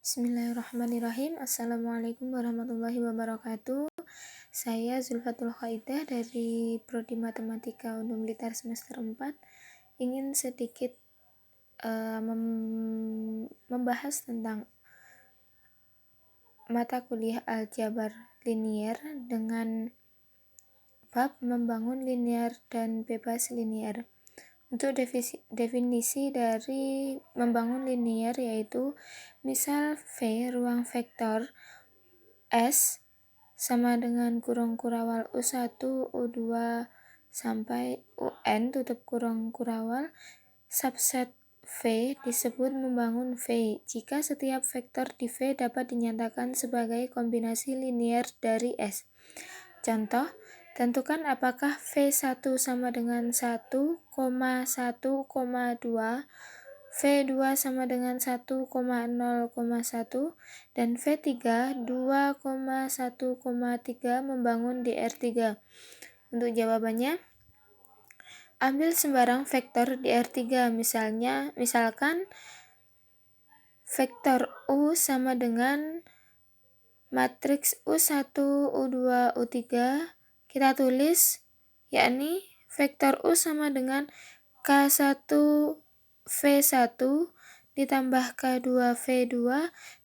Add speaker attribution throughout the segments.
Speaker 1: Bismillahirrahmanirrahim. Assalamualaikum warahmatullahi wabarakatuh. Saya Zulfatul Khaidah dari Prodi Matematika Unum Blitar semester 4 ingin sedikit membahas tentang mata kuliah aljabar linier dengan bab membangun linier dan bebas linier. Untuk definisi dari membangun linier yaitu misal V ruang vektor S sama dengan kurung kurawal U1, U2 sampai UN tutup kurung kurawal, subset V disebut membangun V jika setiap vektor di V dapat dinyatakan sebagai kombinasi linier dari S. Contoh, tentukan apakah V1 sama dengan 1,1,2, V2 sama dengan 1,0,1, dan V3 2,1,3 membangun di R3. Untuk jawabannya, ambil sembarang vektor di R3, misalkan vektor U sama dengan matriks U1, U2, U3, kita tulis yakni vektor U sama dengan K1 V1 ditambah K2 V2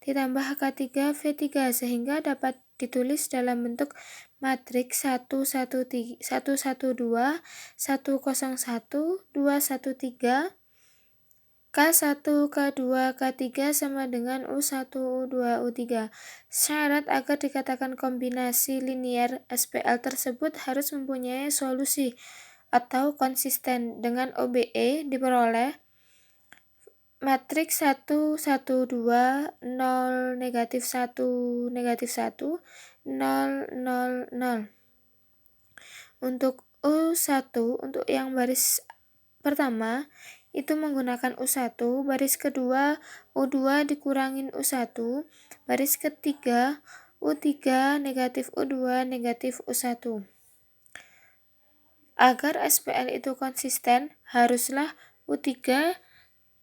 Speaker 1: ditambah K3 V3 sehingga dapat ditulis dalam bentuk matriks 112, 101, 213, K1, K2, K3 sama dengan U1, U2, U3. Syarat agar dikatakan kombinasi linier SPL tersebut harus mempunyai solusi atau konsisten dengan OBE diperoleh matriks 1, 1, 2, 0, negatif 1, negatif 1, 0, 0, 0. Untuk U1, untuk yang baris pertama, itu menggunakan U1, baris kedua U2 dikurangin U1, baris ketiga U3 negatif U2 negatif U1. Agar SPL itu konsisten, haruslah U3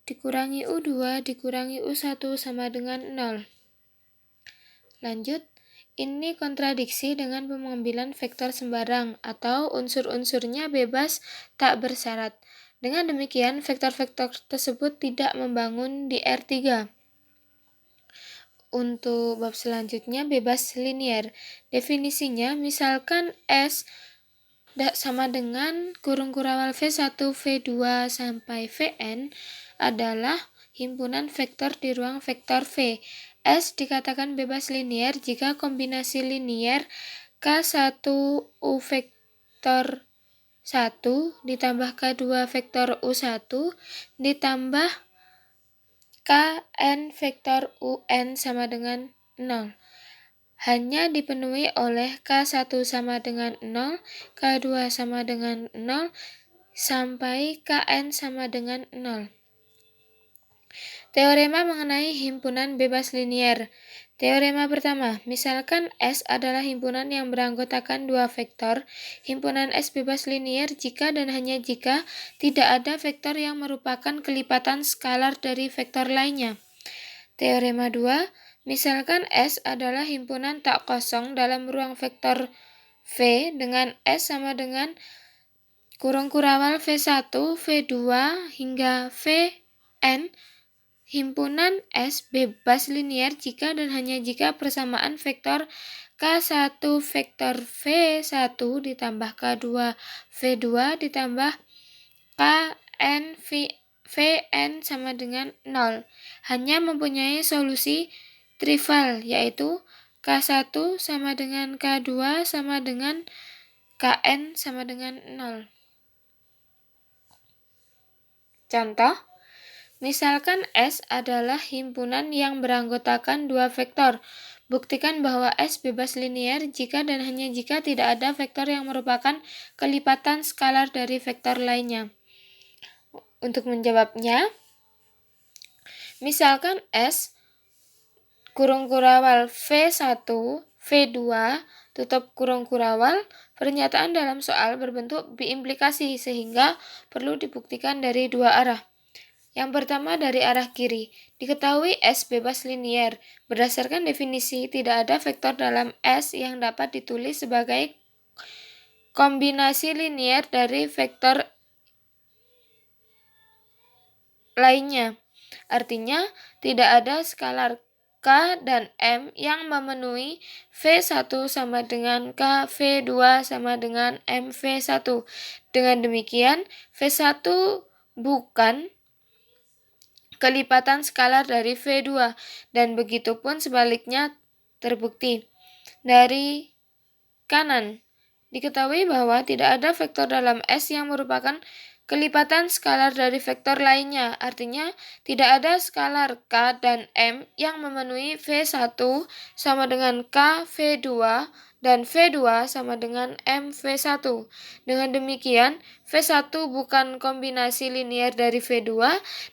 Speaker 1: dikurangi U2 dikurangi U1 sama dengan 0. Lanjut, ini kontradiksi dengan pengambilan vektor sembarang atau unsur-unsurnya bebas tak bersyarat. Dengan demikian, vektor-vektor tersebut tidak membangun di R3. Untuk bab selanjutnya, bebas linier. Definisinya, misalkan S sama dengan kurung kurawal V1, V2 sampai Vn adalah himpunan vektor di ruang vektor V. S dikatakan bebas linier jika kombinasi linier K1 U vektor 1 ditambah K2 vektor U1 ditambah Kn vektor Un sama dengan 0 hanya dipenuhi oleh K1 sama dengan 0, K2 sama dengan 0, sampai Kn sama dengan 0. Teorema mengenai himpunan bebas linier. Teorema pertama, misalkan S adalah himpunan yang beranggotakan dua vektor, himpunan S bebas linier jika dan hanya jika tidak ada vektor yang merupakan kelipatan skalar dari vektor lainnya. Teorema 2, misalkan S adalah himpunan tak kosong dalam ruang vektor V dengan S sama dengan kurung kurawal V1, V2 hingga Vn. Himpunan S bebas linier jika dan hanya jika persamaan vektor K1 vektor V1 ditambah K2 V2 ditambah Kn Vn sama dengan 0 hanya mempunyai solusi trivial yaitu K1 sama dengan K2 sama dengan Kn sama dengan 0. Contoh, misalkan S adalah himpunan yang beranggotakan dua vektor. Buktikan bahwa S bebas linier jika dan hanya jika tidak ada vektor yang merupakan kelipatan skalar dari vektor lainnya. Untuk menjawabnya, misalkan S kurung kurawal V1, V2, tutup kurung kurawal, pernyataan dalam soal berbentuk biimplikasi sehingga perlu dibuktikan dari dua arah. Yang pertama dari arah kiri. Diketahui S bebas linier. Berdasarkan definisi, tidak ada vektor dalam S yang dapat ditulis sebagai kombinasi linier dari vektor lainnya. Artinya, tidak ada skalar K dan M yang memenuhi V1 sama dengan K, V2 sama dengan M V1. Dengan demikian, V1 bukan kelipatan skalar dari V2, dan begitupun sebaliknya terbukti. Dari kanan, diketahui bahwa tidak ada vektor dalam S yang merupakan kelipatan skalar dari vektor lainnya. Artinya, tidak ada skalar K dan M yang memenuhi V1 sama dengan K V2 dan V2 sama dengan M V1. Dengan demikian, V1 bukan kombinasi linier dari V2,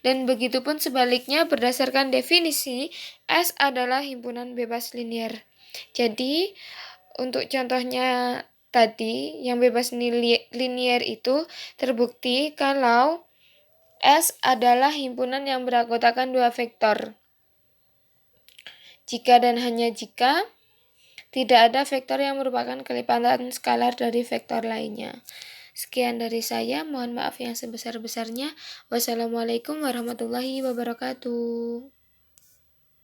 Speaker 1: dan begitupun sebaliknya berdasarkan definisi, S adalah himpunan bebas linier. Jadi, untuk contohnya tadi, yang bebas linier itu terbukti kalau S adalah himpunan yang beranggotakan dua vektor. Jika dan hanya jika tidak ada vektor yang merupakan kelipatan skalar dari vektor lainnya. Sekian dari saya, mohon maaf yang sebesar-besarnya. Wassalamualaikum warahmatullahi wabarakatuh.